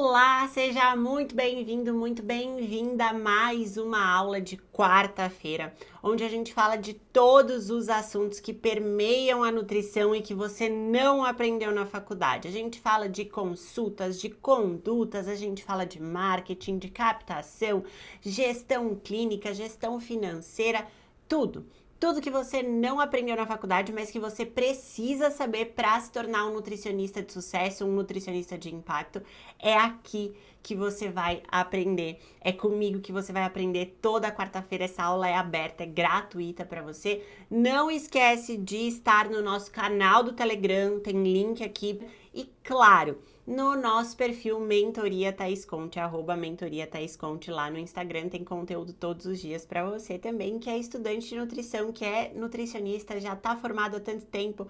Olá, seja muito bem-vindo, muito bem-vinda a mais uma aula de quarta-feira, onde a gente fala de todos os assuntos que permeiam a nutrição e que você não aprendeu na faculdade. A gente fala de consultas, de condutas, a gente fala de marketing, de captação, gestão clínica, gestão financeira, tudo. Tudo que você não aprendeu na faculdade, mas que você precisa saber para se tornar um nutricionista de sucesso, um nutricionista de impacto, é aqui que você vai aprender. É comigo que você vai aprender toda quarta-feira. Essa aula é aberta, é gratuita para você. Não esquece de estar no nosso canal do Telegram, tem link aqui. E claro, no nosso perfil Mentoria Thaís Conte, @Mentoria Thaís Conte, lá no Instagram tem conteúdo todos os dias para você também, que é estudante de nutrição, que é nutricionista, já está formado há tanto tempo,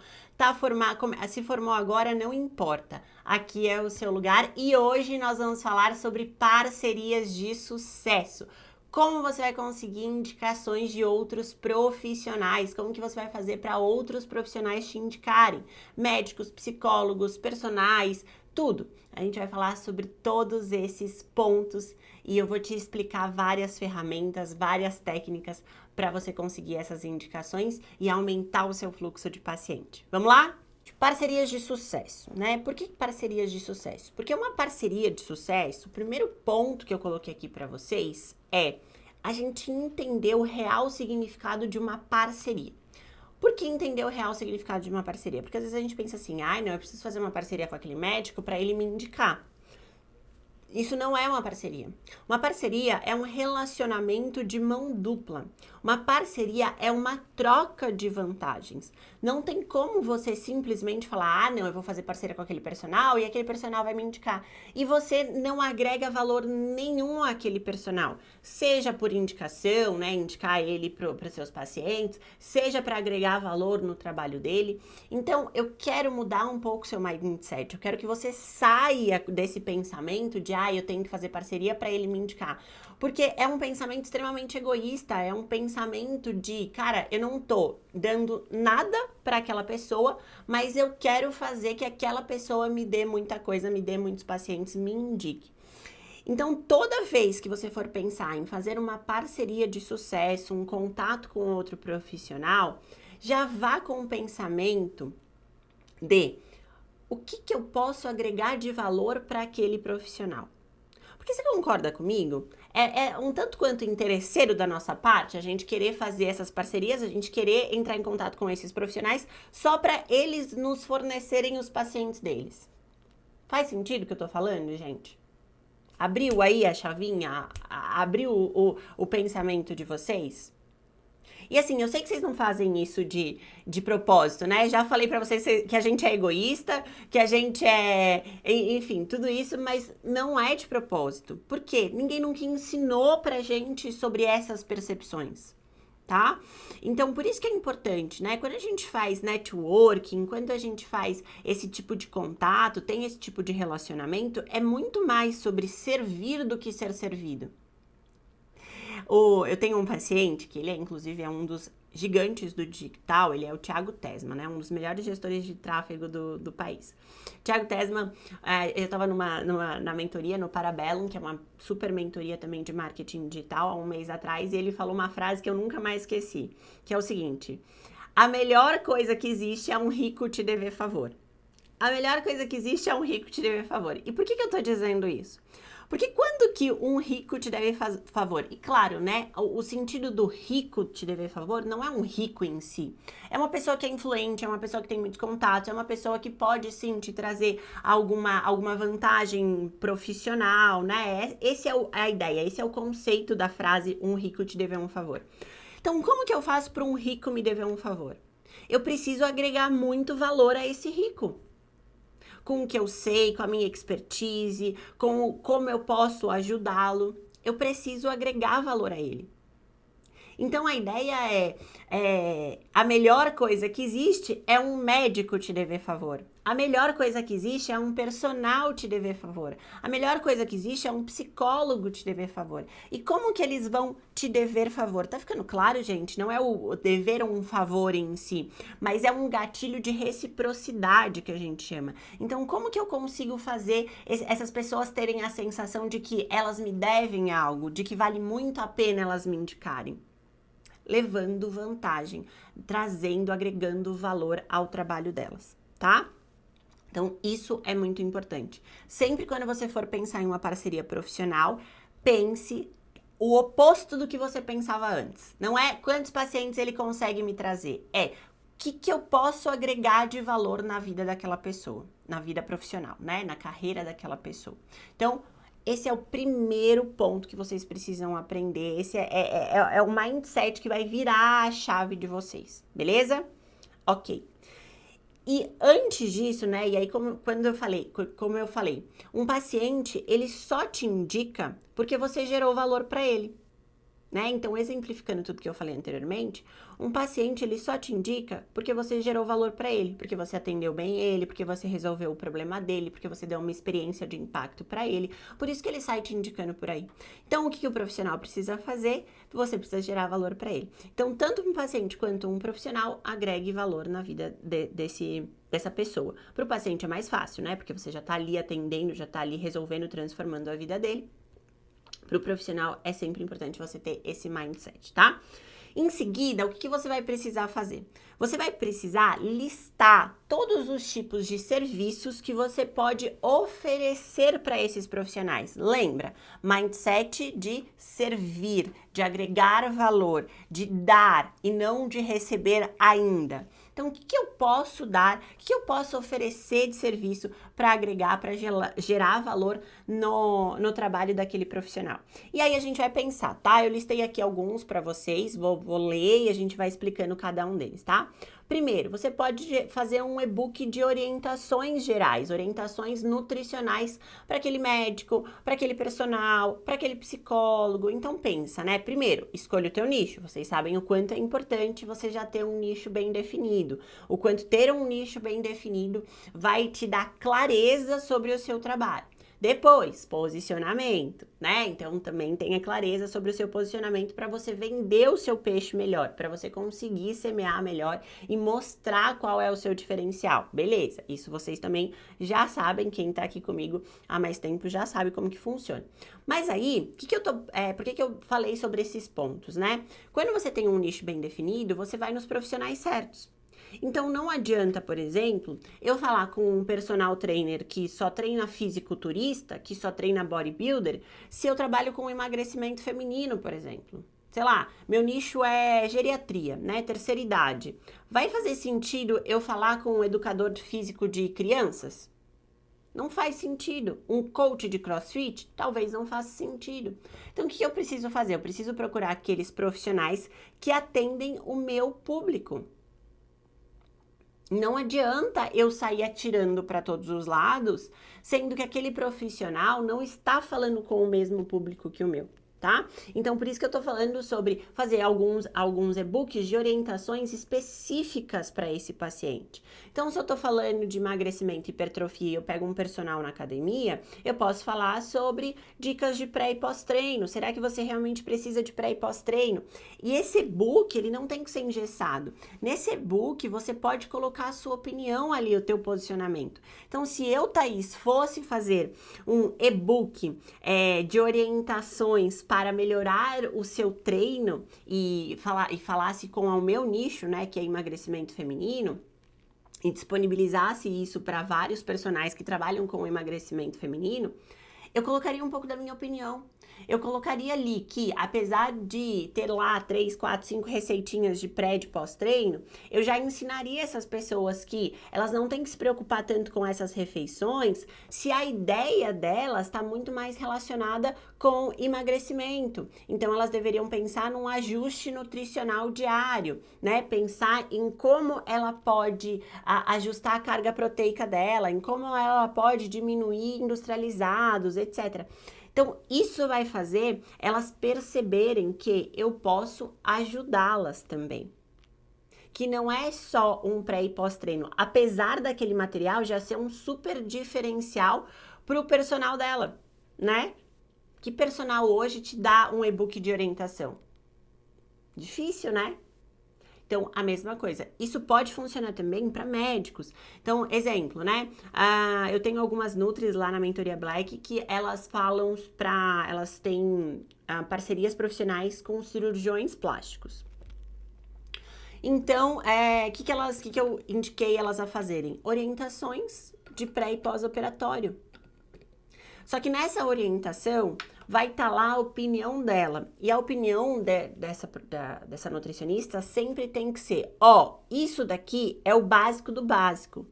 se formou agora, não importa. Aqui é o seu lugar e hoje nós vamos falar sobre parcerias de sucesso. Como você vai conseguir indicações de outros profissionais, como que você vai fazer para outros profissionais te indicarem, médicos, psicólogos, personais, tudo. A gente vai falar sobre todos esses pontos e eu vou te explicar várias ferramentas, várias técnicas para você conseguir essas indicações e aumentar o seu fluxo de paciente. Vamos lá? Parcerias de sucesso, né? Por que parcerias de sucesso? Porque uma parceria de sucesso, o primeiro ponto que eu coloquei aqui para vocês é a gente entender o real significado de uma parceria. Por que entender o real significado de uma parceria? Porque às vezes a gente pensa assim, não, eu preciso fazer uma parceria com aquele médico para ele me indicar. Isso não é uma parceria. Uma parceria é um relacionamento de mão dupla. Uma parceria é uma troca de vantagens. Não tem como você simplesmente falar, não, eu vou fazer parceria com aquele personal e aquele personal vai me indicar. E você não agrega valor nenhum àquele personal. Seja por indicação, né, indicar ele para os seus pacientes, seja para agregar valor no trabalho dele. Então, eu quero mudar um pouco seu mindset. Eu quero que você saia desse pensamento de eu tenho que fazer parceria para ele me indicar. Porque é um pensamento extremamente egoísta, é um pensamento de, cara, eu não tô dando nada para aquela pessoa, mas eu quero fazer que aquela pessoa me dê muita coisa, me dê muitos pacientes, me indique. Então, toda vez que você for pensar em fazer uma parceria de sucesso, um contato com outro profissional, já vá com o pensamento de o que eu posso agregar de valor para aquele profissional? Porque você concorda comigo? É um tanto quanto interesseiro da nossa parte a gente querer fazer essas parcerias, a gente querer entrar em contato com esses profissionais só para eles nos fornecerem os pacientes deles. Faz sentido o que eu tô falando, gente? Abriu aí a chavinha? Abriu o pensamento de vocês? E assim, eu sei que vocês não fazem isso de propósito, né? Já falei pra vocês que a gente é egoísta, que a gente enfim, tudo isso, mas não é de propósito. Por quê? Ninguém nunca ensinou pra gente sobre essas percepções, tá? Então, por isso que é importante, né? Quando a gente faz networking, quando a gente faz esse tipo de contato, tem esse tipo de relacionamento, é muito mais sobre servir do que ser servido. Eu tenho um paciente que ele inclusive é um dos gigantes do digital, ele é o Thiago Tesma, né? Um dos melhores gestores de tráfego do país. Thiago Tesma, eu estava na mentoria no Parabellum, que é uma super mentoria também de marketing digital, há um mês atrás, e ele falou uma frase que eu nunca mais esqueci, que é o seguinte: a melhor coisa que existe é um rico te dever favor. A melhor coisa que existe é um rico te dever favor. E por que eu tô dizendo isso? Porque quando que um rico te deve favor? E claro, né, o sentido do rico te dever favor não é um rico em si. É uma pessoa que é influente, é uma pessoa que tem muitos contatos, é uma pessoa que pode sim te trazer alguma vantagem profissional, né? Essa é a ideia, esse é o conceito da frase um rico te dever um favor. Então, como que eu faço para um rico me dever um favor? Eu preciso agregar muito valor a esse rico. Com o que eu sei, com a minha expertise, com como eu posso ajudá-lo. Eu preciso agregar valor a ele. Então, a ideia a melhor coisa que existe é um médico te dever favor. A melhor coisa que existe é um personal te dever favor. A melhor coisa que existe é um psicólogo te dever favor. E como que eles vão te dever favor? Tá ficando claro, gente? Não é o dever um favor em si, mas é um gatilho de reciprocidade que a gente chama. Então, como que eu consigo fazer essas pessoas terem a sensação de que elas me devem algo, de que vale muito a pena elas me indicarem? Levando vantagem, trazendo, agregando valor ao trabalho delas, tá? Então, isso é muito importante. Sempre quando você for pensar em uma parceria profissional, pense o oposto do que você pensava antes. Não é quantos pacientes ele consegue me trazer, é o que eu posso agregar de valor na vida daquela pessoa, na vida profissional, né? Na carreira daquela pessoa. Então, esse é o primeiro ponto que vocês precisam aprender. Esse é o mindset que vai virar a chave de vocês, beleza? Ok. E antes disso, né, e aí como eu falei, um paciente, ele só te indica porque você gerou valor para ele, né? Então, exemplificando tudo que eu falei anteriormente, um paciente, ele só te indica porque você gerou valor para ele, porque você atendeu bem ele, porque você resolveu o problema dele, porque você deu uma experiência de impacto para ele, por isso que ele sai te indicando por aí. Então, o que o profissional precisa fazer? Você precisa gerar valor para ele. Então, tanto um paciente quanto um profissional agregue valor na vida dessa pessoa. Para o paciente é mais fácil, né? Porque você já tá ali atendendo, já tá ali resolvendo, transformando a vida dele. Para o profissional é sempre importante você ter esse mindset, tá? Em seguida, o que você vai precisar fazer? Você vai precisar listar todos os tipos de serviços que você pode oferecer para esses profissionais. Lembra? Mindset de servir, de agregar valor, de dar e não de receber ainda. Então, o que eu posso dar, o que eu posso oferecer de serviço para agregar, para gerar valor no trabalho daquele profissional? E aí a gente vai pensar, tá? Eu listei aqui alguns para vocês, vou ler e a gente vai explicando cada um deles, tá? Primeiro, você pode fazer um e-book de orientações gerais, orientações nutricionais para aquele médico, para aquele personal, para aquele psicólogo. Então pensa, né? Primeiro, escolha o teu nicho. Vocês sabem o quanto é importante você já ter um nicho bem definido. O quanto ter um nicho bem definido vai te dar clareza sobre o seu trabalho. Depois, posicionamento, né? Então, também tenha clareza sobre o seu posicionamento para você vender o seu peixe melhor, para você conseguir semear melhor e mostrar qual é o seu diferencial. Beleza, isso vocês também já sabem, quem tá aqui comigo há mais tempo já sabe como que funciona. Mas aí, por que eu falei sobre esses pontos, né? Quando você tem um nicho bem definido, você vai nos profissionais certos. Então, não adianta, por exemplo, eu falar com um personal trainer que só treina fisiculturista, que só treina bodybuilder, se eu trabalho com emagrecimento feminino, por exemplo. Sei lá, meu nicho é geriatria, né? Terceira idade. Vai fazer sentido eu falar com um educador físico de crianças? Não faz sentido. Um coach de CrossFit? Talvez não faça sentido. Então, o que eu preciso fazer? Eu preciso procurar aqueles profissionais que atendem o meu público. Não adianta eu sair atirando para todos os lados, sendo que aquele profissional não está falando com o mesmo público que o meu, tá? Então, por isso que eu tô falando sobre fazer alguns e-books de orientações específicas para esse paciente. Então, se eu tô falando de emagrecimento e hipertrofia e eu pego um personal na academia, eu posso falar sobre dicas de pré e pós-treino. Será que você realmente precisa de pré e pós-treino? E esse e-book, ele não tem que ser engessado. Nesse e-book, você pode colocar a sua opinião ali, o teu posicionamento. Então, se eu, Thaís, fosse fazer um e-book de orientações para melhorar o seu treino e falasse com o meu nicho, né, que é emagrecimento feminino, e disponibilizasse isso para vários personagens que trabalham com emagrecimento feminino, eu colocaria um pouco da minha opinião. Eu colocaria ali que, apesar de ter lá 3, 4, 5 receitinhas de pré e de pós-treino, eu já ensinaria essas pessoas que elas não têm que se preocupar tanto com essas refeições, se a ideia delas está muito mais relacionada com emagrecimento. Então, elas deveriam pensar num ajuste nutricional diário, né? Pensar em como ela pode ajustar a carga proteica dela, em como ela pode diminuir industrializados, etc. Então, isso vai fazer elas perceberem que eu posso ajudá-las também. que não é só um pré e pós-treino, apesar daquele material já ser um super diferencial pro personal dela, né? Que personal hoje te dá um e-book de orientação? Difícil, né? Então, a mesma coisa. Isso pode funcionar também para médicos. Então, exemplo, né? Eu tenho algumas nutris lá na Mentoria Black que elas falam elas têm parcerias profissionais com cirurgiões plásticos. Então, que eu indiquei elas a fazerem? Orientações de pré e pós-operatório. Só que nessa orientação vai estar lá a opinião dela. E a opinião dessa nutricionista sempre tem que ser, isso daqui é o básico do básico.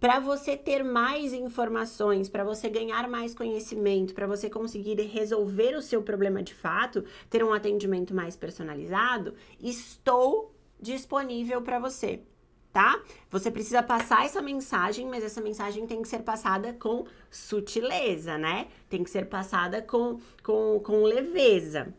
Para você ter mais informações, para você ganhar mais conhecimento, para você conseguir resolver o seu problema de fato, ter um atendimento mais personalizado, estou disponível para você. Tá? Você precisa passar essa mensagem, mas essa mensagem tem que ser passada com sutileza, né? Tem que ser passada com leveza.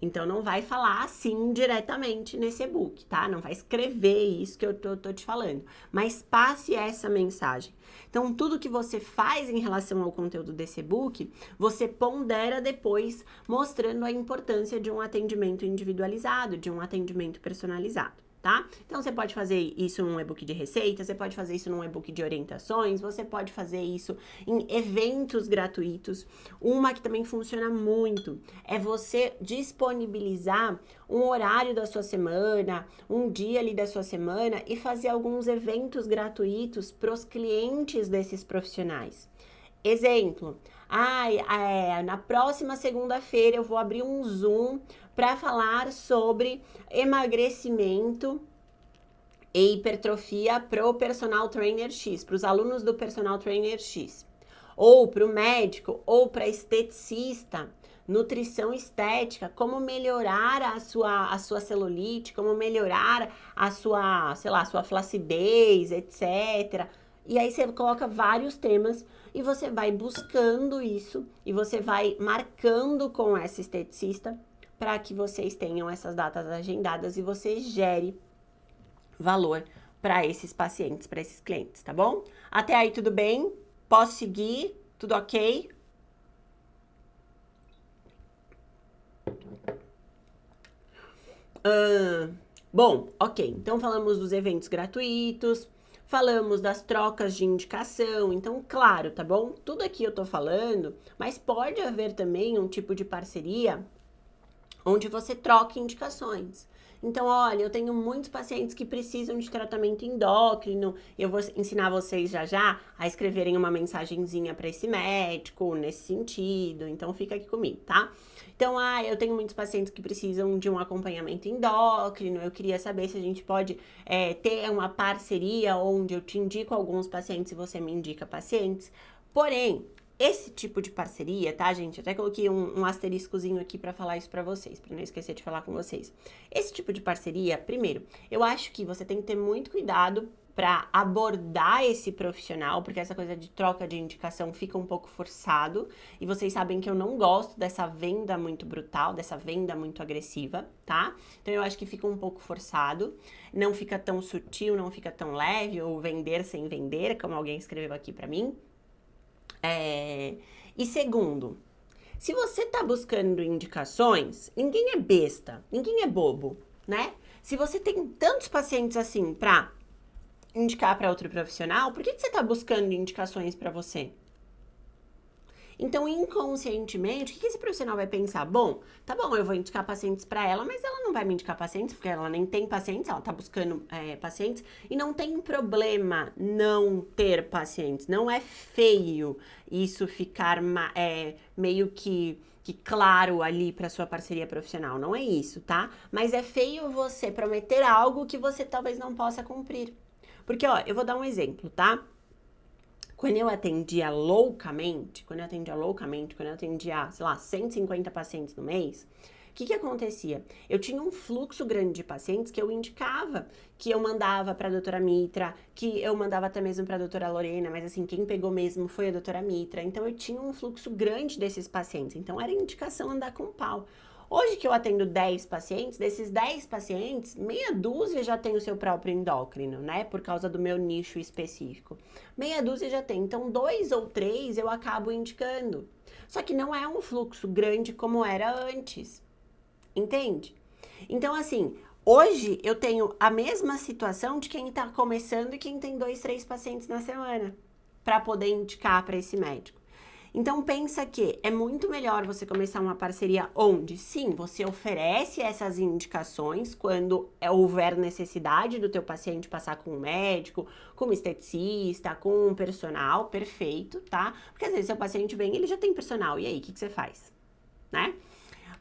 Então, não vai falar assim diretamente nesse e-book, tá? Não vai escrever isso que eu tô te falando, mas passe essa mensagem. Então, tudo que você faz em relação ao conteúdo desse e-book, você pondera depois, mostrando a importância de um atendimento individualizado, de um atendimento personalizado. Tá? Então, você pode fazer isso num e-book de receitas, você pode fazer isso num e-book de orientações, você pode fazer isso em eventos gratuitos. Uma que também funciona muito é você disponibilizar um horário da sua semana, um dia ali da sua semana e fazer alguns eventos gratuitos para os clientes desses profissionais. Exemplo, na próxima segunda-feira eu vou abrir um Zoom para falar sobre emagrecimento e hipertrofia para o personal trainer X, para os alunos do personal trainer X, ou para o médico, ou para esteticista, nutrição estética, como melhorar a sua celulite, como melhorar a sua flacidez, etc. E aí você coloca vários temas e você vai buscando isso e você vai marcando com essa esteticista para que vocês tenham essas datas agendadas e você gere valor para esses pacientes, para esses clientes, tá bom? Até aí tudo bem? Posso seguir? Tudo ok? Bom, ok. Então falamos dos eventos gratuitos, falamos das trocas de indicação, então, claro, tá bom? Tudo aqui eu tô falando, mas pode haver também um tipo de parceria onde você troca indicações. Então, olha, eu tenho muitos pacientes que precisam de tratamento endócrino, eu vou ensinar vocês já a escreverem uma mensagenzinha para esse médico, nesse sentido, então fica aqui comigo, tá? Então, eu tenho muitos pacientes que precisam de um acompanhamento endócrino, eu queria saber se a gente pode ter uma parceria onde eu te indico alguns pacientes e você me indica pacientes. Porém, esse tipo de parceria, tá, gente? Até coloquei um asteriscozinho aqui pra falar isso pra vocês, pra não esquecer de falar com vocês. Esse tipo de parceria, primeiro, eu acho que você tem que ter muito cuidado para abordar esse profissional, porque essa coisa de troca de indicação fica um pouco forçado, e vocês sabem que eu não gosto dessa venda muito brutal, dessa venda muito agressiva, tá? Então eu acho que fica um pouco forçado, não fica tão sutil, não fica tão leve, ou vender sem vender, como alguém escreveu aqui pra mim. E segundo, se você tá buscando indicações, ninguém é besta, ninguém é bobo, né? Se você tem tantos pacientes assim pra indicar para outro profissional, por que você tá buscando indicações para você? Então, inconscientemente, o que esse profissional vai pensar? Bom, tá bom, eu vou indicar pacientes para ela, mas ela não vai me indicar pacientes, porque ela nem tem pacientes, ela tá buscando pacientes, e não tem problema não ter pacientes, não é feio isso ficar meio que claro ali para sua parceria profissional, não é isso, tá? Mas é feio você prometer algo que você talvez não possa cumprir. Porque, eu vou dar um exemplo, tá? Quando eu atendia loucamente, quando eu atendia, sei lá, 150 pacientes no mês, o que acontecia? Eu tinha um fluxo grande de pacientes que eu indicava, que eu mandava para a doutora Mitra, que eu mandava até mesmo para a doutora Lorena, mas assim, quem pegou mesmo foi a doutora Mitra. Então, eu tinha um fluxo grande desses pacientes. Então, era indicação andar com pau. Hoje que eu atendo 10 pacientes, desses 10 pacientes, meia dúzia já tem o seu próprio endócrino, né? Por causa do meu nicho específico. Meia dúzia já tem, então 2 ou 3 eu acabo indicando. Só que não é um fluxo grande como era antes, entende? Então, assim, hoje eu tenho a mesma situação de quem tá começando e quem tem 2, 3 pacientes na semana, para poder indicar para esse médico. Então pensa que é muito melhor você começar uma parceria onde, sim, você oferece essas indicações quando houver necessidade do teu paciente passar com um médico, com um esteticista, com um personal, perfeito, tá? Porque às vezes seu paciente vem, ele já tem personal, e aí, o que você faz? Né?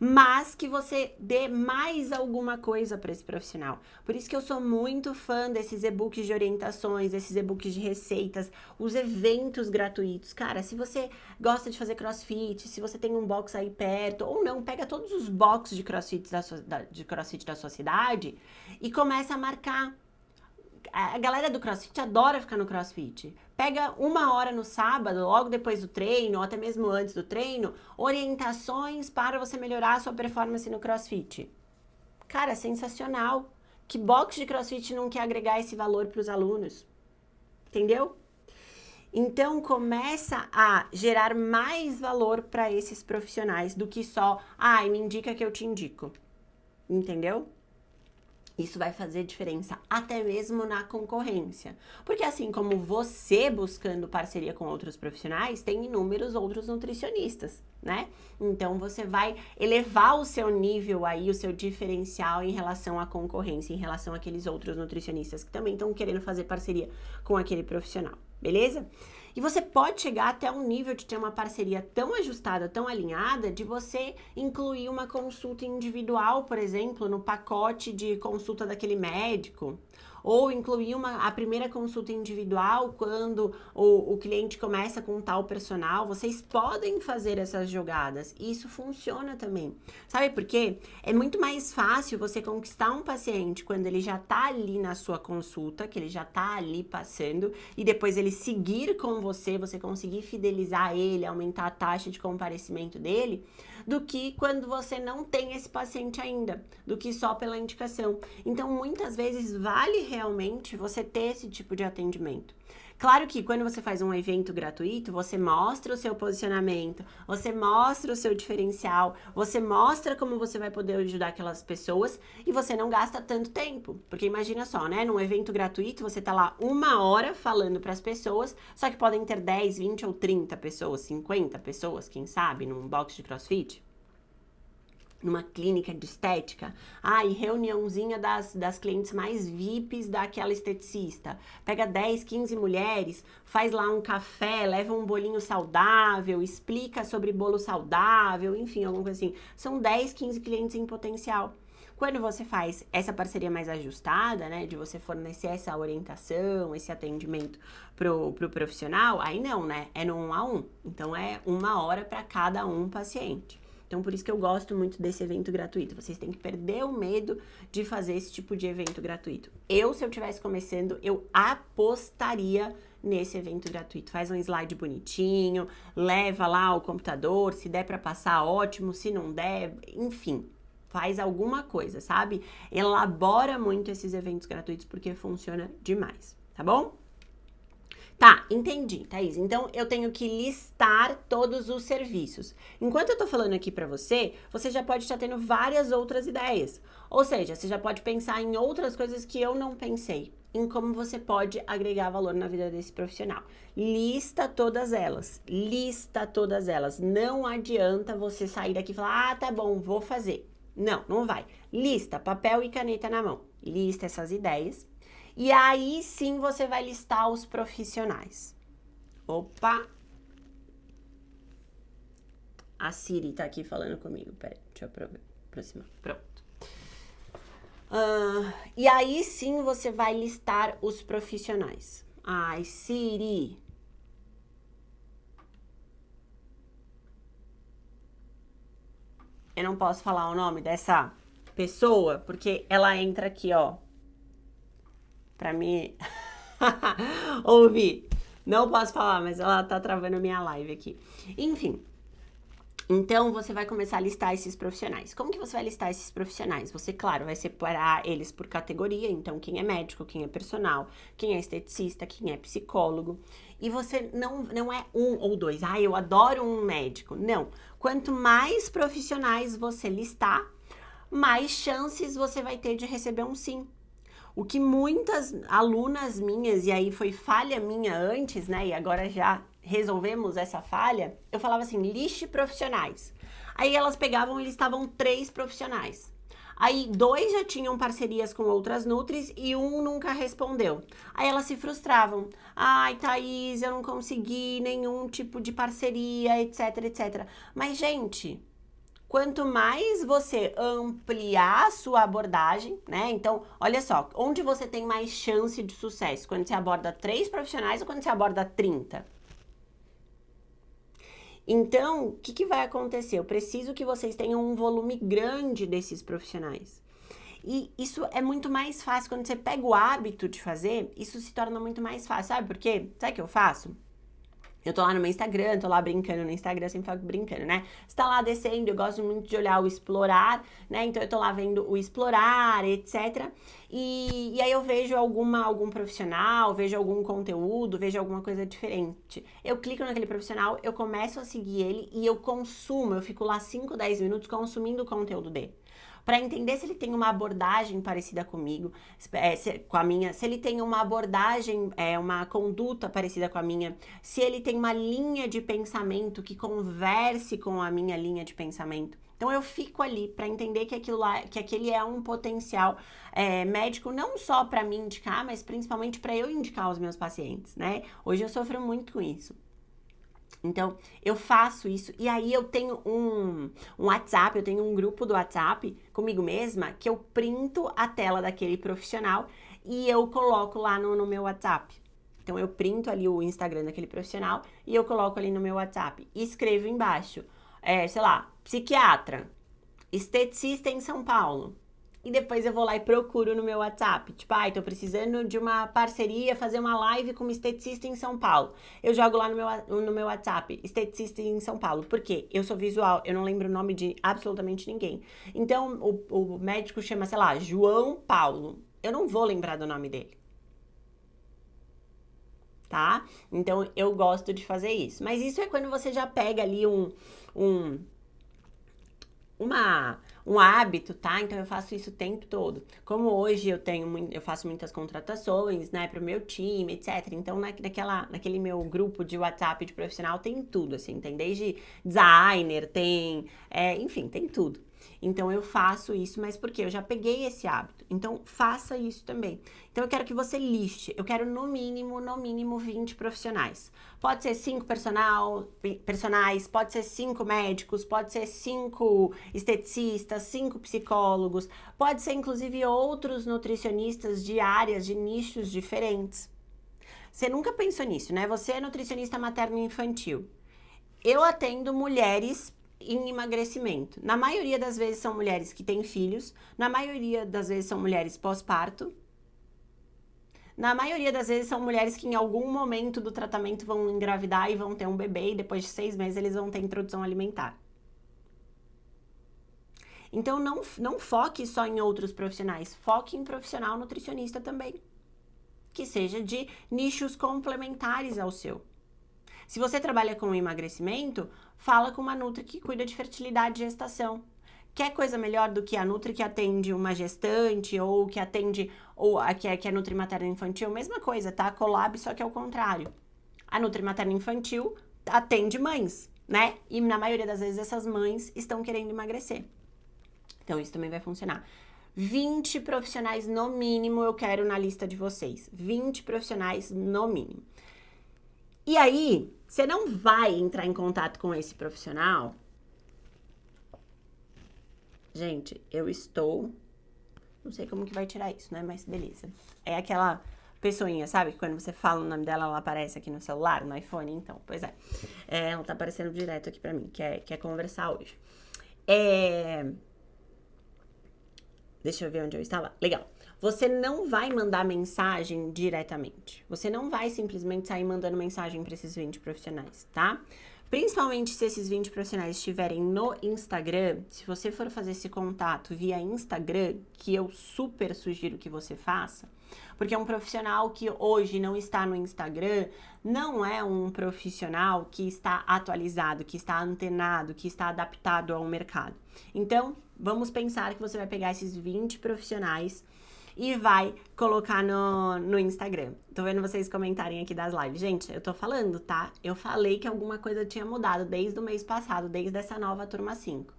Mas que você dê mais alguma coisa para esse profissional. Por isso que eu sou muito fã desses e-books de orientações, desses e-books de receitas, os eventos gratuitos. Cara, se você gosta de fazer crossfit, se você tem um box aí perto, ou não, pega todos os boxes de crossfit da sua cidade e começa a marcar. A galera do CrossFit adora ficar no CrossFit. Pega 1 hora no sábado, logo depois do treino, ou até mesmo antes do treino, orientações para você melhorar a sua performance no CrossFit. Cara, sensacional. Que box de CrossFit não quer agregar esse valor para os alunos? Entendeu? Então começa a gerar mais valor para esses profissionais do que só, me indica que eu te indico. Entendeu? Isso vai fazer diferença até mesmo na concorrência. Porque assim como você buscando parceria com outros profissionais, tem inúmeros outros nutricionistas, né? Então você vai elevar o seu nível aí, o seu diferencial em relação à concorrência, em relação àqueles outros nutricionistas que também estão querendo fazer parceria com aquele profissional, beleza? E você pode chegar até um nível de ter uma parceria tão ajustada, tão alinhada, de você incluir uma consulta individual, por exemplo, no pacote de consulta daquele médico. Ou incluir a primeira consulta individual quando o cliente começa com tal personal. Vocês podem fazer essas jogadas e isso funciona também. Sabe por quê? É muito mais fácil você conquistar um paciente quando ele já tá ali na sua consulta, que ele já tá ali passando, e depois ele seguir com você conseguir fidelizar ele, aumentar a taxa de comparecimento dele, do que quando você não tem esse paciente ainda, do que só pela indicação. Então, muitas vezes, vale realmente você ter esse tipo de atendimento. Claro que quando você faz um evento gratuito, você mostra o seu posicionamento, você mostra o seu diferencial, você mostra como você vai poder ajudar aquelas pessoas e você não gasta tanto tempo. Porque imagina só, né? Num evento gratuito, você tá lá 1 hora falando para as pessoas, só que podem ter 10, 20 ou 30 pessoas, 50 pessoas, quem sabe, num box de CrossFit. Numa clínica de estética, e reuniãozinha das clientes mais VIPs daquela esteticista. Pega 10, 15 mulheres, faz lá um café, leva um bolinho saudável, explica sobre bolo saudável, enfim, alguma coisa assim. São 10, 15 clientes em potencial. Quando você faz essa parceria mais ajustada, né, de você fornecer essa orientação, esse atendimento pro profissional, aí não, né, é no 1 a 1. Então, é 1 hora para cada um paciente. Então, por isso que eu gosto muito desse evento gratuito. Vocês têm que perder o medo de fazer esse tipo de evento gratuito. Se eu estivesse começando, eu apostaria nesse evento gratuito. Faz um slide bonitinho, leva lá o computador, se der para passar, ótimo, se não der, enfim, faz alguma coisa, sabe? Elabora muito esses eventos gratuitos porque funciona demais, tá bom? Tá, entendi, Thaís. Então, eu tenho que listar todos os serviços. Enquanto eu tô falando aqui pra você, você já pode estar tendo várias outras ideias. Ou seja, você já pode pensar em outras coisas que eu não pensei, em como você pode agregar valor na vida desse profissional. Lista todas elas. Lista todas elas. Não adianta você sair daqui e falar, tá bom, vou fazer. Não, não vai. Lista, papel e caneta na mão. Lista essas ideias. E aí sim você vai listar os profissionais. Opa! A Siri tá aqui falando comigo. Peraí, deixa eu aproximar. Pronto. E aí sim você vai listar os profissionais. Ai, Siri. Eu não posso falar o nome dessa pessoa, porque ela entra aqui, ó. Pra mim ouvir. Não posso falar, mas ela tá travando a minha live aqui. Enfim. Então, você vai começar a listar esses profissionais. Como que você vai listar esses profissionais? Você, claro, vai separar eles por categoria. Então, quem é médico, quem é personal, quem é esteticista, quem é psicólogo. E você não é um ou dois. Ah, eu adoro um médico. Não. Quanto mais profissionais você listar, mais chances você vai ter de receber um sim. O que muitas alunas minhas, e aí foi falha minha antes, né? E agora já resolvemos essa falha, eu falava assim, liste profissionais. Aí elas pegavam e listavam 3 profissionais. Aí 2 já tinham parcerias com outras nutris e um nunca respondeu. Aí elas se frustravam. Ai, Thaís, eu não consegui nenhum tipo de parceria, etc, etc. Mas, gente, quanto mais você ampliar a sua abordagem, né? Então, olha só, onde você tem mais chance de sucesso? Quando você aborda 3 profissionais ou quando você aborda 30? Então, o que vai acontecer? Eu preciso que vocês tenham um volume grande desses profissionais. E isso é muito mais fácil. Quando você pega o hábito de fazer, isso se torna muito mais fácil. Sabe por quê? Sabe o que eu faço? Eu tô lá no meu Instagram, tô lá brincando no Instagram, eu sempre fico brincando, né? Você tá lá descendo, eu gosto muito de olhar o explorar, né? Então eu tô lá vendo o explorar, etc. E aí eu vejo algum profissional, vejo algum conteúdo, vejo alguma coisa diferente. Eu clico naquele profissional, eu começo a seguir ele e eu consumo, eu fico lá 5, 10 minutos consumindo o conteúdo dele. Para entender se ele tem uma abordagem parecida comigo, com a minha, se ele tem uma abordagem, uma conduta parecida com a minha, se ele tem uma linha de pensamento que converse com a minha linha de pensamento. Então eu fico ali para entender que aquele é um potencial médico não só para mim indicar, mas principalmente para eu indicar aos meus pacientes, né? Hoje eu sofro muito com isso. Então, eu faço isso e aí eu tenho um WhatsApp, eu tenho um grupo do WhatsApp comigo mesma que eu printo a tela daquele profissional e eu coloco lá no meu WhatsApp. Então, eu printo ali o Instagram daquele profissional e eu coloco ali no meu WhatsApp e escrevo embaixo, sei lá, psiquiatra, esteticista em São Paulo. E depois eu vou lá e procuro no meu WhatsApp. Tipo, ai, tô precisando de uma parceria, fazer uma live com uma esteticista em São Paulo. Eu jogo lá no meu WhatsApp, esteticista em São Paulo. Por quê? Eu sou visual, eu não lembro o nome de absolutamente ninguém. Então, o médico chama, sei lá, João Paulo. Eu não vou lembrar do nome dele. Tá? Então, eu gosto de fazer isso. Mas isso é quando você já pega ali um hábito, tá? Então eu faço isso o tempo todo. Como hoje eu faço muitas contratações, né, pro meu time, etc. Então naquele meu grupo de WhatsApp de profissional tem tudo, assim, tem desde designer, enfim, tem tudo. Então eu faço isso, mas por quê? Eu já peguei esse hábito. Então faça isso também. Então eu quero que você liste, eu quero no mínimo 20 profissionais. Pode ser 5 personagens, pode ser 5 médicos, pode ser 5 esteticistas, 5 psicólogos, pode ser inclusive outros nutricionistas de áreas, de nichos diferentes. Você nunca pensou nisso, né? Você é nutricionista materno e infantil. Eu atendo mulheres em emagrecimento. Na maioria das vezes são mulheres que têm filhos, na maioria das vezes são mulheres pós-parto, na maioria das vezes são mulheres que em algum momento do tratamento vão engravidar e vão ter um bebê e depois de 6 meses eles vão ter introdução alimentar. Então não foque só em outros profissionais, foque em profissional nutricionista também, que seja de nichos complementares ao seu. Se você trabalha com emagrecimento, fala com uma nutri que cuida de fertilidade e gestação. Quer coisa melhor do que a nutri que atende uma gestante ou que atende que é nutri materno infantil? Mesma coisa, tá? Collab, só que é o contrário. A nutri materno infantil atende mães, né? E na maioria das vezes essas mães estão querendo emagrecer. Então isso também vai funcionar. 20 profissionais no mínimo eu quero na lista de vocês. 20 profissionais no mínimo. E aí, você não vai entrar em contato com esse profissional. Gente, não sei como que vai tirar isso, né? Mas beleza. É aquela pessoinha, sabe? Que quando você fala o nome dela, ela aparece aqui no celular, no iPhone. Então, pois é. Ela tá aparecendo direto aqui pra mim, quer conversar hoje. Deixa eu ver onde eu estava. Legal. Você não vai mandar mensagem diretamente. Você não vai simplesmente sair mandando mensagem para esses 20 profissionais, tá? Principalmente se esses 20 profissionais estiverem no Instagram, se você for fazer esse contato via Instagram, que eu super sugiro que você faça, porque um profissional que hoje não está no Instagram não é um profissional que está atualizado, que está antenado, que está adaptado ao mercado. Então, vamos pensar que você vai pegar esses 20 profissionais e vai colocar no Instagram. Tô vendo vocês comentarem aqui das lives. Gente, eu tô falando, tá? Eu falei que alguma coisa tinha mudado desde o mês passado, desde essa nova turma 5.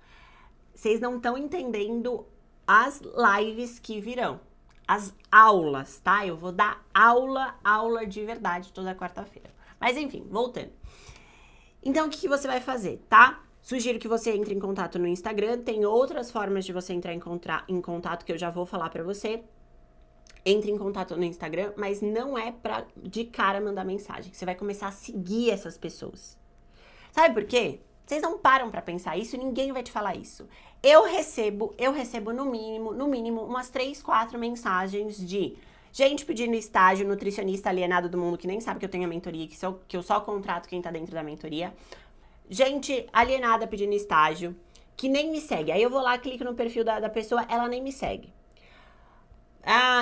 Vocês não estão entendendo as lives que virão. As aulas, tá? Eu vou dar aula de verdade toda quarta-feira. Mas enfim, voltando. Então, o que você vai fazer, tá? Sugiro que você entre em contato no Instagram. Tem outras formas de você entrar em contato que eu já vou falar pra você. Entre em contato no Instagram, mas não é pra de cara mandar mensagem. Você vai começar a seguir essas pessoas. Sabe por quê? Vocês não param pra pensar isso e ninguém vai te falar isso. Eu recebo no mínimo, umas 3, 4 mensagens de gente pedindo estágio, nutricionista alienado do mundo que nem sabe que eu tenho a mentoria, que eu só contrato quem tá dentro da mentoria. Gente alienada pedindo estágio, que nem me segue. Aí eu vou lá, clico no perfil da pessoa, ela nem me segue.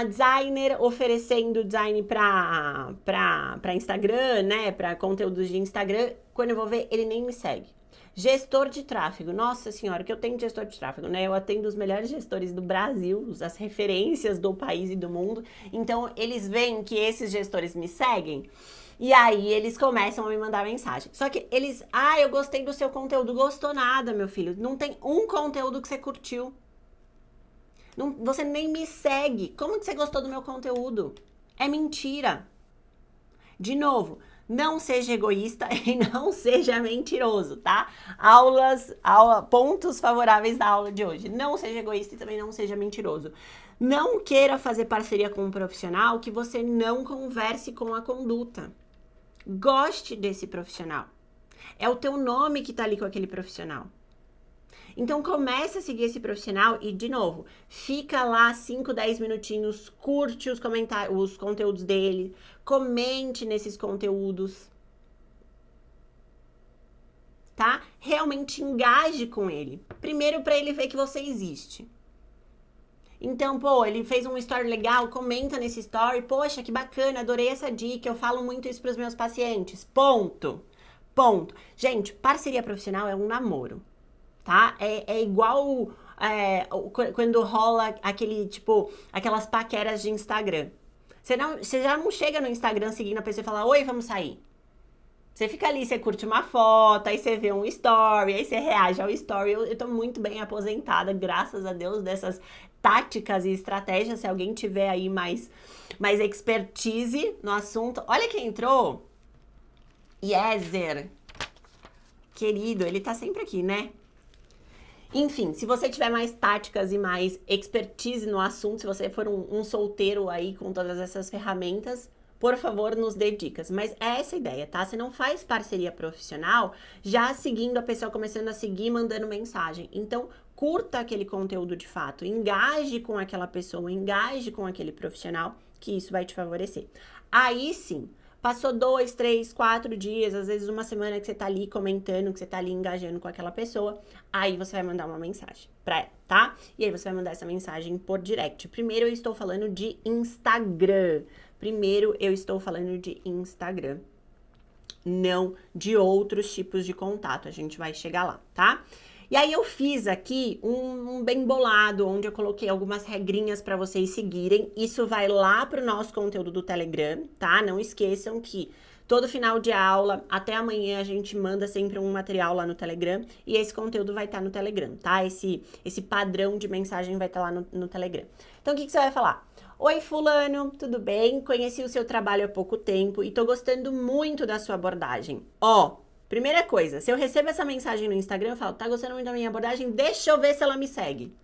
Designer oferecendo design pra Instagram, né? Pra conteúdos de Instagram. Quando eu vou ver, ele nem me segue. Gestor de tráfego. Nossa senhora, que eu tenho de gestor de tráfego, né? Eu atendo os melhores gestores do Brasil, as referências do país e do mundo. Então, eles veem que esses gestores me seguem. E aí, eles começam a me mandar mensagem. Só que eles... eu gostei do seu conteúdo. Gostou nada, meu filho. Não tem um conteúdo que você curtiu. Não, você nem me segue. Como que você gostou do meu conteúdo? É mentira. De novo, não seja egoísta e não seja mentiroso, tá? Pontos favoráveis da aula de hoje. Não seja egoísta e também não seja mentiroso. Não queira fazer parceria com um profissional que você não converse com a conduta. Goste desse profissional. É o teu nome que tá ali com aquele profissional. Então, comece a seguir esse profissional e, de novo, fica lá 5, 10 minutinhos, curte os conteúdos dele, comente nesses conteúdos, tá? Realmente engaje com ele. Primeiro, para ele ver que você existe. Então, ele fez um story legal, comenta nesse story. Poxa, que bacana, adorei essa dica, eu falo muito isso pros meus pacientes. Ponto. Gente, parceria profissional é um namoro. Tá? É igual quando rola aquelas paqueras de Instagram. Você já não chega no Instagram seguindo a pessoa e fala, oi, vamos sair. Você fica ali, você curte uma foto, aí você vê um story, aí você reage ao story. Eu tô muito bem aposentada, graças a Deus, dessas táticas e estratégias. Se alguém tiver aí mais expertise no assunto. Olha quem entrou. Yezer. Querido, ele tá sempre aqui, né? Enfim, se você tiver mais táticas e mais expertise no assunto, se você for um solteiro aí com todas essas ferramentas, por favor, nos dê dicas. Mas é essa a ideia, tá? Você não faz parceria profissional já seguindo a pessoa, começando a seguir, mandando mensagem. Então, curta aquele conteúdo de fato, engaje com aquela pessoa, engaje com aquele profissional, que isso vai te favorecer. Aí sim, passou 2, 3, 4 dias, às vezes uma semana que você tá ali comentando, que você tá ali engajando com aquela pessoa, aí você vai mandar uma mensagem pra ela, tá? E aí você vai mandar essa mensagem por direct. Primeiro eu estou falando de Instagram. Não de outros tipos de contato. A gente vai chegar lá, tá? E aí eu fiz aqui um bem bolado, onde eu coloquei algumas regrinhas para vocês seguirem. Isso vai lá pro nosso conteúdo do Telegram, tá? Não esqueçam que todo final de aula, até amanhã, a gente manda sempre um material lá no Telegram. E esse conteúdo vai estar no Telegram, tá? Esse padrão de mensagem vai estar lá no Telegram. Então, o que você vai falar? Oi, fulano, tudo bem? Conheci o seu trabalho há pouco tempo e tô gostando muito da sua abordagem. Primeira coisa, se eu recebo essa mensagem no Instagram, eu falo, tá gostando muito da minha abordagem? Deixa eu ver se ela me segue.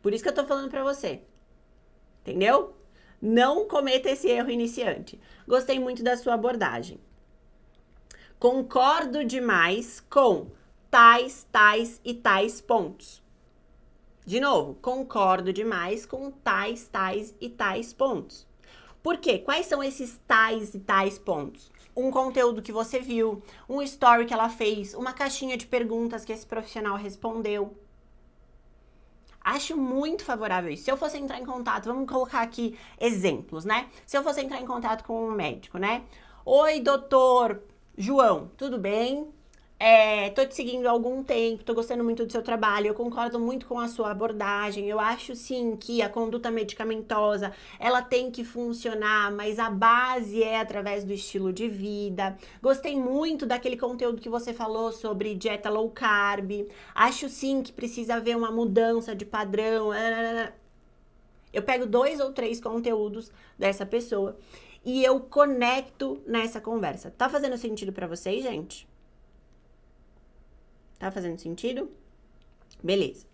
Por isso que eu tô falando pra você. Entendeu? Não cometa esse erro iniciante. Gostei muito da sua abordagem. Concordo demais com tais e tais pontos. De novo, concordo demais com tais e tais pontos. Por quê? Quais são esses tais e tais pontos? um conteúdo que você viu, um story que ela fez, uma caixinha de perguntas que esse profissional respondeu. Acho muito favorável isso. Se eu fosse entrar em contato, vamos colocar aqui exemplos, né? Se eu fosse entrar em contato com um médico, né? Oi, doutor João, tudo bem? Tô te seguindo há algum tempo, tô gostando muito do seu trabalho, eu concordo muito com a sua abordagem, eu acho sim que a conduta medicamentosa, ela tem que funcionar, mas a base é através do estilo de vida. Gostei muito daquele conteúdo que você falou sobre dieta low carb, acho sim que precisa haver uma mudança de padrão. Eu pego 2 ou 3 conteúdos dessa pessoa e eu conecto nessa conversa. Tá fazendo sentido pra vocês, gente? Tá fazendo sentido? Beleza.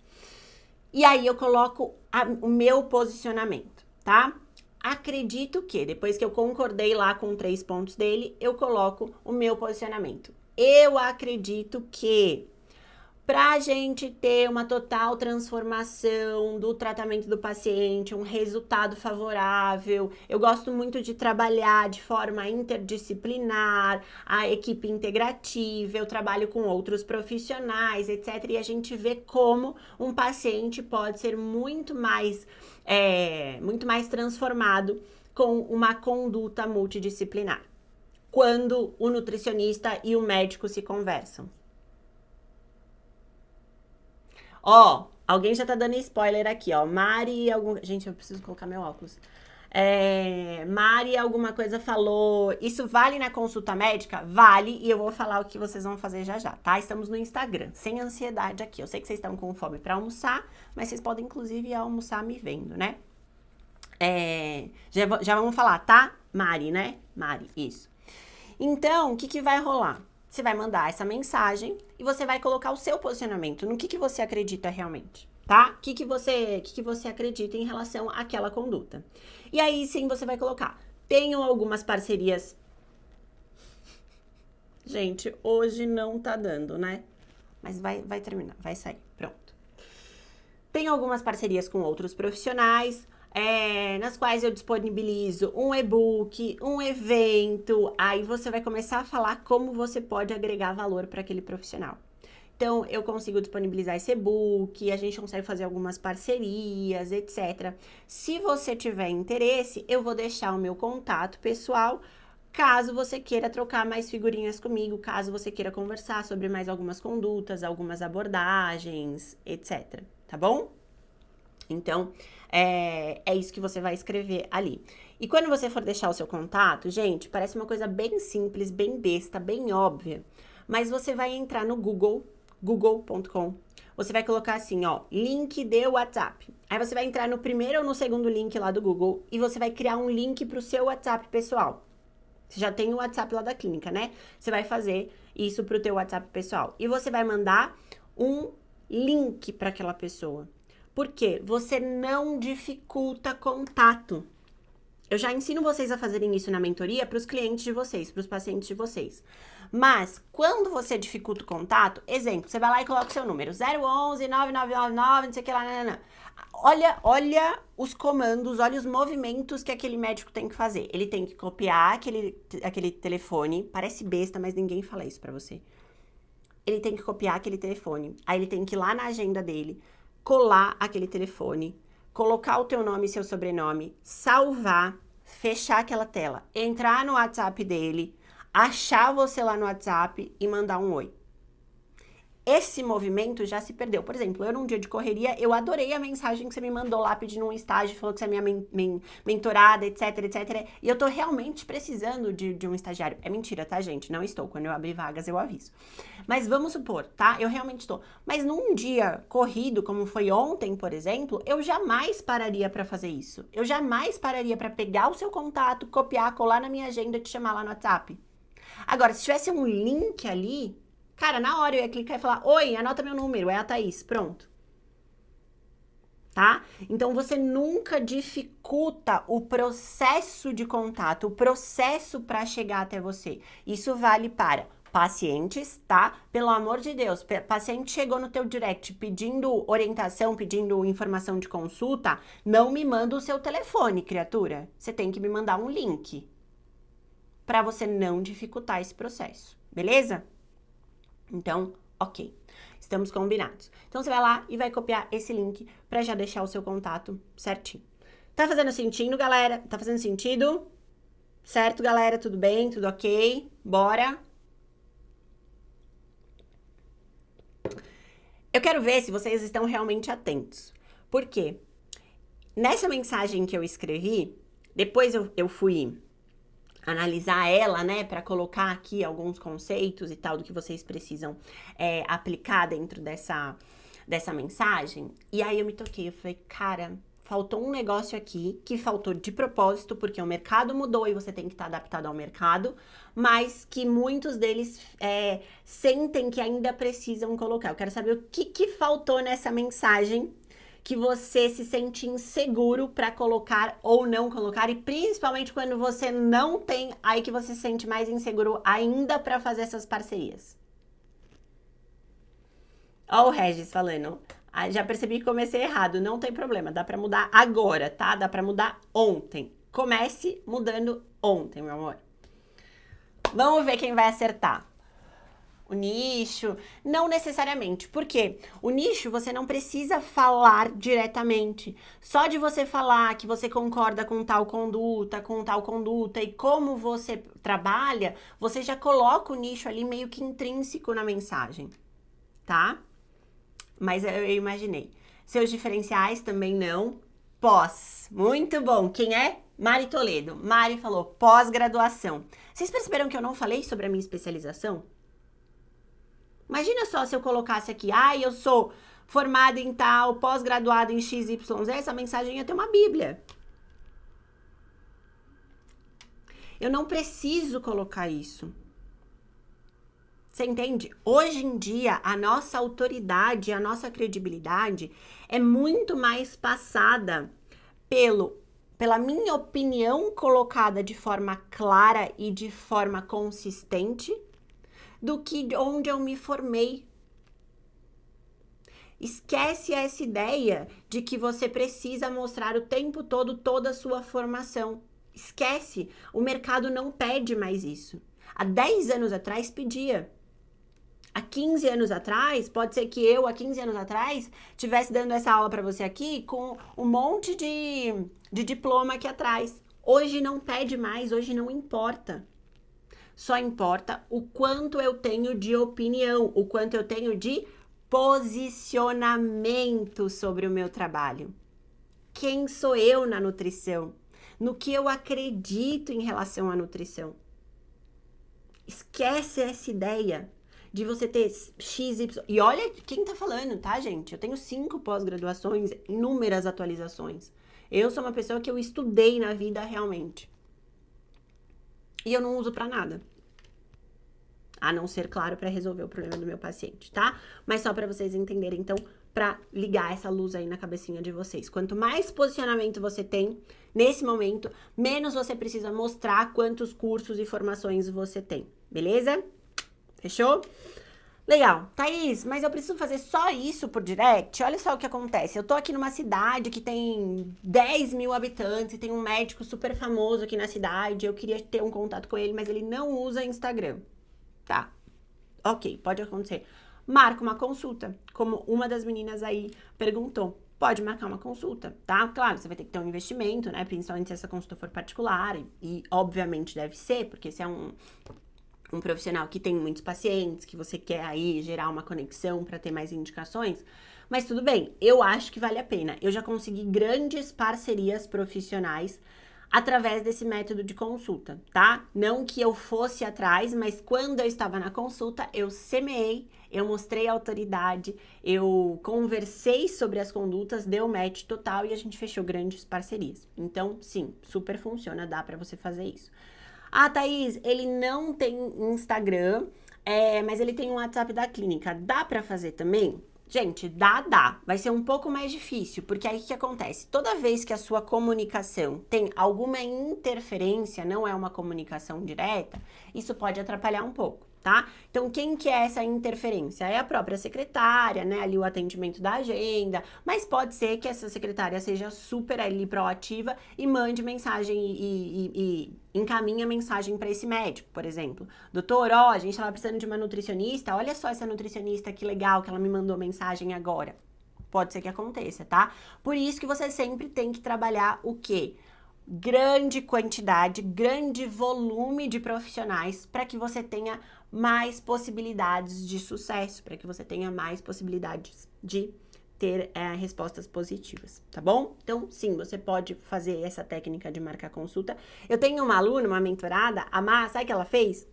E aí eu coloco o meu posicionamento, tá? Acredito que, depois que eu concordei lá com 3 pontos dele, eu coloco o meu posicionamento. Eu acredito que pra gente ter uma total transformação do tratamento do paciente, um resultado favorável, eu gosto muito de trabalhar de forma interdisciplinar, a equipe integrativa, eu trabalho com outros profissionais, etc. E a gente vê como um paciente pode ser muito mais transformado com uma conduta multidisciplinar, quando o nutricionista e o médico se conversam. Ó, alguém já tá dando spoiler aqui, ó. Mari, gente, eu preciso colocar meu óculos. Mari, alguma coisa falou. Isso vale na consulta médica? Vale, e eu vou falar o que vocês vão fazer já já, tá? Estamos no Instagram, sem ansiedade aqui. Eu sei que vocês estão com fome pra almoçar, mas vocês podem, inclusive, almoçar me vendo, né? Já vamos falar, tá? Mari, né? Mari, isso. Então, o que vai rolar? Você vai mandar essa mensagem e você vai colocar o seu posicionamento, no que você acredita realmente, tá? O que você acredita em relação àquela conduta. E aí sim você vai colocar, tenho algumas parcerias. Gente, hoje não tá dando, né? Mas vai terminar, vai sair, pronto. Tenho algumas parcerias com outros profissionais, nas quais eu disponibilizo um e-book, um evento, aí você vai começar a falar como você pode agregar valor para aquele profissional. Então, eu consigo disponibilizar esse e-book, a gente consegue fazer algumas parcerias, etc. Se você tiver interesse, eu vou deixar o meu contato pessoal, caso você queira trocar mais figurinhas comigo, caso você queira conversar sobre mais algumas condutas, algumas abordagens, etc. Tá bom? Então, é isso que você vai escrever ali. E quando você for deixar o seu contato, gente, parece uma coisa bem simples, bem besta, bem óbvia, mas você vai entrar no Google, google.com, você vai colocar assim, ó, link de WhatsApp. Aí você vai entrar no primeiro ou no segundo link lá do Google e você vai criar um link pro seu WhatsApp pessoal. Você já tem o WhatsApp lá da clínica, né? Você vai fazer isso pro teu WhatsApp pessoal. E você vai mandar um link para aquela pessoa. Por quê? Você não dificulta contato. Eu já ensino vocês a fazerem isso na mentoria para os clientes de vocês, para os pacientes de vocês. Mas, quando você dificulta o contato, exemplo, você vai lá e coloca o seu número, 011 9999, não sei o que lá, nanana. Olha os comandos, olha os movimentos que aquele médico tem que fazer. Ele tem que copiar aquele telefone, parece besta, mas ninguém fala isso pra você. Ele tem que copiar aquele telefone, aí ele tem que ir lá na agenda dele, colar aquele telefone, colocar o teu nome e seu sobrenome, salvar, fechar aquela tela, entrar no WhatsApp dele, achar você lá no WhatsApp e mandar um oi. Esse movimento já se perdeu. Por exemplo, eu num dia de correria, eu adorei a mensagem que você me mandou lá pedindo um estágio, falou que você é minha mentorada, etc, etc. E eu tô realmente precisando de um estagiário. É mentira, tá, gente? Não estou. Quando eu abrir vagas, eu aviso. Mas vamos supor, tá? Eu realmente estou. Mas num dia corrido, como foi ontem, por exemplo, eu jamais pararia pra fazer isso. Eu jamais pararia pra pegar o seu contato, copiar, colar na minha agenda e te chamar lá no WhatsApp. Agora, se tivesse um link ali, cara, na hora eu ia clicar e falar, oi, anota meu número, é a Thaís, pronto. Tá? Então, você nunca dificulta o processo de contato, o processo para chegar até você. Isso vale para pacientes, tá? Pelo amor de Deus, paciente chegou no teu direct pedindo orientação, pedindo informação de consulta, não me manda o seu telefone, criatura. Você tem que me mandar um link. para você não dificultar esse processo, beleza? Então, ok. Estamos combinados. Então, você vai lá e vai copiar esse link para já deixar o seu contato certinho. Tá fazendo sentido, galera? Tá fazendo sentido? Certo, galera? Tudo bem? Tudo ok? Bora? Eu quero ver se vocês estão realmente atentos. Por quê? Nessa mensagem que eu escrevi, depois eu fui analisar ela, né, para colocar aqui alguns conceitos e tal do que vocês precisam aplicar dentro dessa mensagem. E aí eu me toquei, eu falei, cara, faltou um negócio aqui que faltou de propósito, porque o mercado mudou e você tem que estar adaptado ao mercado, mas que muitos deles sentem que ainda precisam colocar. Eu quero saber o que faltou nessa mensagem que você se sente inseguro para colocar ou não colocar, e principalmente quando você não tem, aí que você se sente mais inseguro ainda para fazer essas parcerias. Ó o Regis falando, já percebi que comecei errado, não tem problema, dá para mudar agora, tá? Dá para mudar ontem. Comece mudando ontem, meu amor. Vamos ver quem vai acertar. O nicho, não necessariamente. Por quê? O nicho você não precisa falar diretamente. Só de você falar que você concorda com tal conduta e como você trabalha, você já coloca o nicho ali meio que intrínseco na mensagem, tá? Mas eu imaginei. Seus diferenciais também não. Pós. Muito bom. Quem é? Mari Toledo. Mari falou pós-graduação. Vocês perceberam que eu não falei sobre a minha especialização? Imagina só se eu colocasse aqui, eu sou formada em tal, pós-graduada em XYZ, essa mensagem ia ter uma bíblia. Eu não preciso colocar isso. Você entende? Hoje em dia, a nossa autoridade, a nossa credibilidade é muito mais passada pela minha opinião colocada de forma clara e de forma consistente, do que onde eu me formei. Esquece essa ideia de que você precisa mostrar o tempo todo toda a sua formação. Esquece, o mercado não pede mais isso. Há 10 anos atrás pedia. Há 15 anos atrás, pode ser que eu, há 15 anos atrás, estivesse dando essa aula para você aqui com um monte de diploma aqui atrás. Hoje não pede mais, hoje não importa. Só importa o quanto eu tenho de opinião, o quanto eu tenho de posicionamento sobre o meu trabalho. Quem sou eu na nutrição? No que eu acredito em relação à nutrição? Esquece essa ideia de você ter XY. E olha quem tá falando, tá, gente? Eu tenho 5 pós-graduações, inúmeras atualizações. Eu sou uma pessoa que eu estudei na vida realmente. E eu não uso pra nada. A não ser, claro, para resolver o problema do meu paciente, tá? Mas só para vocês entenderem, então, para ligar essa luz aí na cabecinha de vocês. Quanto mais posicionamento você tem nesse momento, menos você precisa mostrar quantos cursos e formações você tem, beleza? Fechou? Legal. Thaís, mas eu preciso fazer só isso por direct? Olha só o que acontece. Eu tô aqui numa cidade que tem 10 mil habitantes e tem um médico super famoso aqui na cidade. Eu queria ter um contato com ele, mas ele não usa Instagram. Tá. Ok, pode acontecer. Marca uma consulta, como uma das meninas aí perguntou. Pode marcar uma consulta, tá? Claro, você vai ter que ter um investimento, né? Principalmente se essa consulta for particular. E obviamente deve ser, porque se é um profissional que tem muitos pacientes, que você quer aí gerar uma conexão para ter mais indicações, mas tudo bem, eu acho que vale a pena. Eu já consegui grandes parcerias profissionais através desse método de consulta, tá? Não que eu fosse atrás, mas quando eu estava na consulta, eu semeei, eu mostrei a autoridade, eu conversei sobre as condutas, deu match total e a gente fechou grandes parcerias. Então, sim, super funciona, dá para você fazer isso. Ah, Thaís, ele não tem Instagram, mas ele tem um WhatsApp da clínica. Dá pra fazer também? Gente, dá. Vai ser um pouco mais difícil, porque aí o que acontece? Toda vez que a sua comunicação tem alguma interferência, não é uma comunicação direta, isso pode atrapalhar um pouco. tá? Então, quem que é essa interferência? É a própria secretária, né? Ali o atendimento da agenda, mas pode ser que essa secretária seja super ali proativa e mande mensagem e encaminha mensagem para esse médico, por exemplo. Doutor, ó, a gente tava precisando de uma nutricionista, olha só essa nutricionista, que legal que ela me mandou mensagem agora. Pode ser que aconteça, tá? Por isso que você sempre tem que trabalhar o quê? Grande quantidade, grande volume de profissionais para que você tenha mais possibilidades de sucesso, para que você tenha mais possibilidades de ter respostas positivas, tá bom? Então, sim, você pode fazer essa técnica de marcar consulta. Eu tenho uma aluna, uma mentorada, a Má, sabe o que ela fez?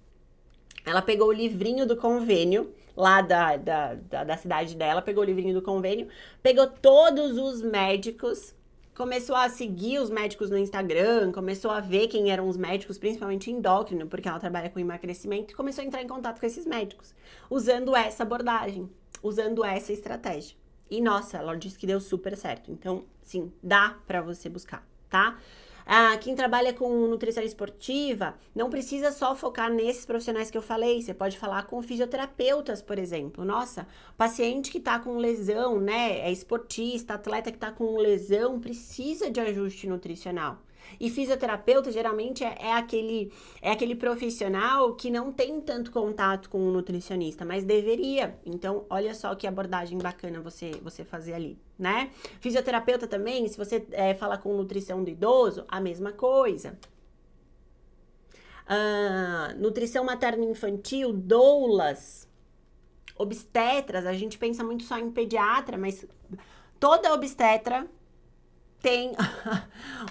Ela pegou o livrinho do convênio, lá da cidade dela, pegou o livrinho do convênio, pegou todos os médicos, começou a seguir os médicos no Instagram, começou a ver quem eram os médicos, principalmente endócrino, porque ela trabalha com emagrecimento, e começou a entrar em contato com esses médicos, usando essa abordagem, usando essa estratégia. E, nossa, ela disse que deu super certo. Então, sim, dá pra você buscar, tá? Quem trabalha com nutrição esportiva não precisa só focar nesses profissionais que eu falei. Você pode falar com fisioterapeutas, por exemplo. Nossa, paciente que tá com lesão, né? É esportista, atleta que tá com lesão, precisa de ajuste nutricional. E fisioterapeuta geralmente é aquele profissional que não tem tanto contato com o nutricionista, mas deveria. Então, olha só que abordagem bacana você fazer ali, né? Fisioterapeuta também, se você fala com nutrição do idoso, a mesma coisa. Nutrição materno-infantil, doulas, obstetras, a gente pensa muito só em pediatra, mas toda obstetra tem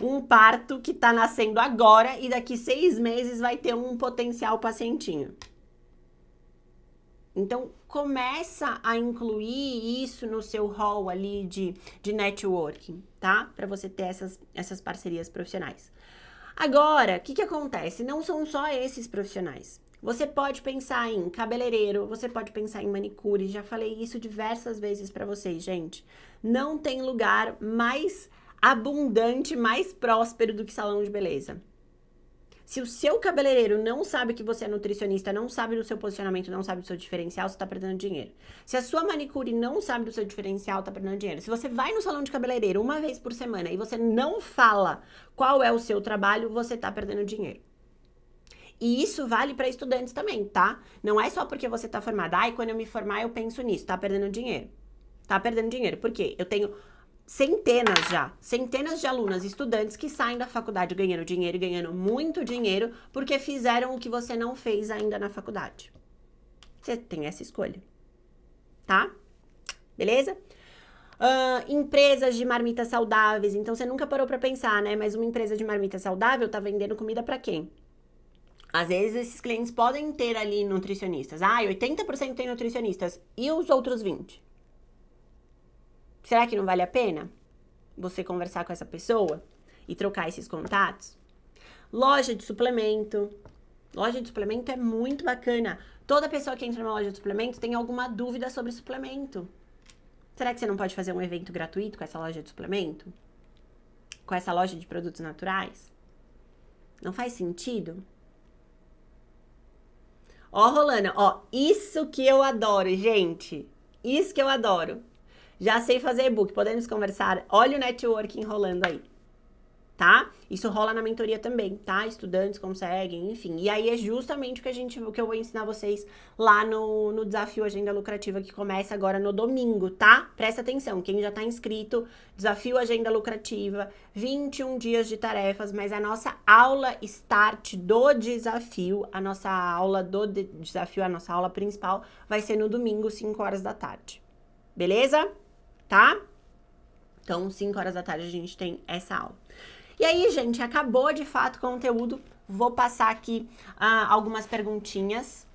um parto que tá nascendo agora e daqui 6 meses vai ter um potencial pacientinho. Então, começa a incluir isso no seu hall ali de networking, tá? Para você ter essas parcerias profissionais. Agora, o que acontece? Não são só esses profissionais. Você pode pensar em cabeleireiro, você pode pensar em manicure, já falei isso diversas vezes para vocês, gente. Não tem lugar mais abundante, mais próspero do que salão de beleza. Se o seu cabeleireiro não sabe que você é nutricionista, não sabe do seu posicionamento, não sabe do seu diferencial, você tá perdendo dinheiro. Se a sua manicure não sabe do seu diferencial, tá perdendo dinheiro. Se você vai no salão de cabeleireiro uma vez por semana e você não fala qual é o seu trabalho, você tá perdendo dinheiro. E isso vale para estudantes também, tá? Não é só porque você tá formada. Ai, quando eu me formar eu penso nisso. Tá perdendo dinheiro. Tá perdendo dinheiro. Por quê? Eu tenho centenas de alunas, estudantes que saem da faculdade ganhando dinheiro e ganhando muito dinheiro porque fizeram o que você não fez ainda na faculdade. Você tem essa escolha, tá? Beleza? Empresas de marmitas saudáveis. Então, você nunca parou pra pensar, né? Mas uma empresa de marmita saudável tá vendendo comida pra quem? Às vezes, esses clientes podem ter ali nutricionistas. 80% tem nutricionistas. E os outros 20%? Será que não vale a pena você conversar com essa pessoa e trocar esses contatos? Loja de suplemento. Loja de suplemento é muito bacana. Toda pessoa que entra numa loja de suplemento tem alguma dúvida sobre suplemento. Será que você não pode fazer um evento gratuito com essa loja de suplemento? Com essa loja de produtos naturais? Não faz sentido? Ó, Rolana, ó, isso que eu adoro, gente. Isso que eu adoro. Já sei fazer e-book, podemos conversar? Olha o networking rolando aí, tá? Isso rola na mentoria também, tá? Estudantes conseguem, enfim. E aí é justamente o que eu vou ensinar vocês lá no Desafio Agenda Lucrativa, que começa agora no domingo, tá? Presta atenção, quem já tá inscrito, Desafio Agenda Lucrativa, 21 dias de tarefas, mas a nossa aula start do desafio, a nossa aula do desafio, a nossa aula principal, vai ser no domingo, 5 horas da tarde. Beleza? Tá? Então, 5 horas da tarde a gente tem essa aula. E aí, gente, acabou de fato o conteúdo. Vou passar aqui algumas perguntinhas.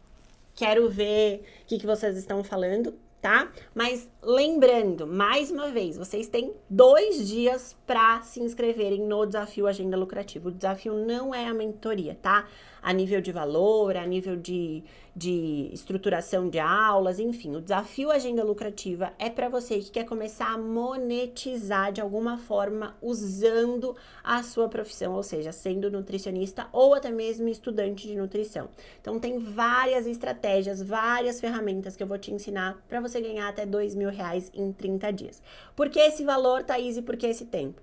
Quero ver o que vocês estão falando, tá? Mas lembrando, mais uma vez, vocês têm 2 dias para se inscreverem no Desafio Agenda Lucrativa. O desafio não é a mentoria, tá? A nível de valor, a nível de estruturação de aulas, enfim. O Desafio Agenda Lucrativa é para você que quer começar a monetizar de alguma forma usando a sua profissão, ou seja, sendo nutricionista ou até mesmo estudante de nutrição. Então, tem várias estratégias, várias ferramentas que eu vou te ensinar para você ganhar até R$2.000 em 30 dias. Por que esse valor, Thaís, e por que esse tempo?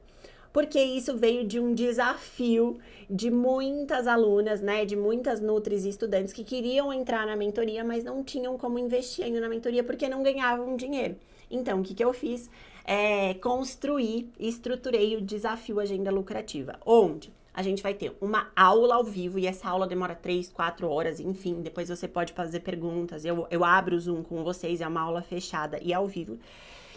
Porque isso veio de um desafio de muitas alunas, né, de muitas nutris e estudantes que queriam entrar na mentoria, mas não tinham como investir ainda na mentoria porque não ganhavam dinheiro. Então, o que eu fiz? Construí e estruturei o Desafio Agenda Lucrativa, onde a gente vai ter uma aula ao vivo, e essa aula demora 3, 4 horas, enfim, depois você pode fazer perguntas, eu abro o Zoom com vocês, é uma aula fechada e ao vivo.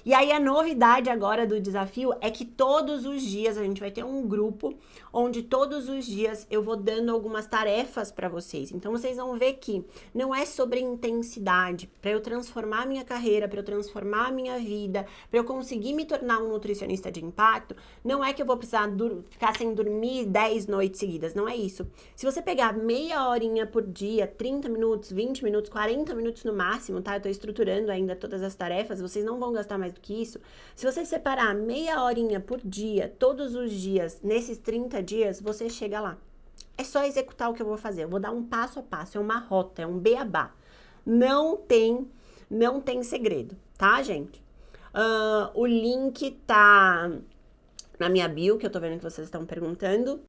E aí a novidade agora do desafio é que todos os dias a gente vai ter um grupo onde todos os dias eu vou dando algumas tarefas para vocês. Então vocês vão ver que não é sobre intensidade, para eu transformar minha carreira, para eu transformar a minha vida, para eu conseguir me tornar um nutricionista de impacto, não é que eu vou precisar ficar sem dormir 10 noites seguidas, não é isso. Se você pegar meia horinha por dia, 30 minutos, 20 minutos, 40 minutos no máximo, tá? Eu tô estruturando ainda todas as tarefas, vocês não vão gastar mais do que isso. Se você separar meia horinha por dia, todos os dias, nesses 30 dias, você chega lá. É só executar o que eu vou fazer. Eu vou dar um passo a passo, é uma rota, é um beabá. Não tem segredo, tá, gente? O link tá na minha bio, que eu tô vendo que vocês estão perguntando.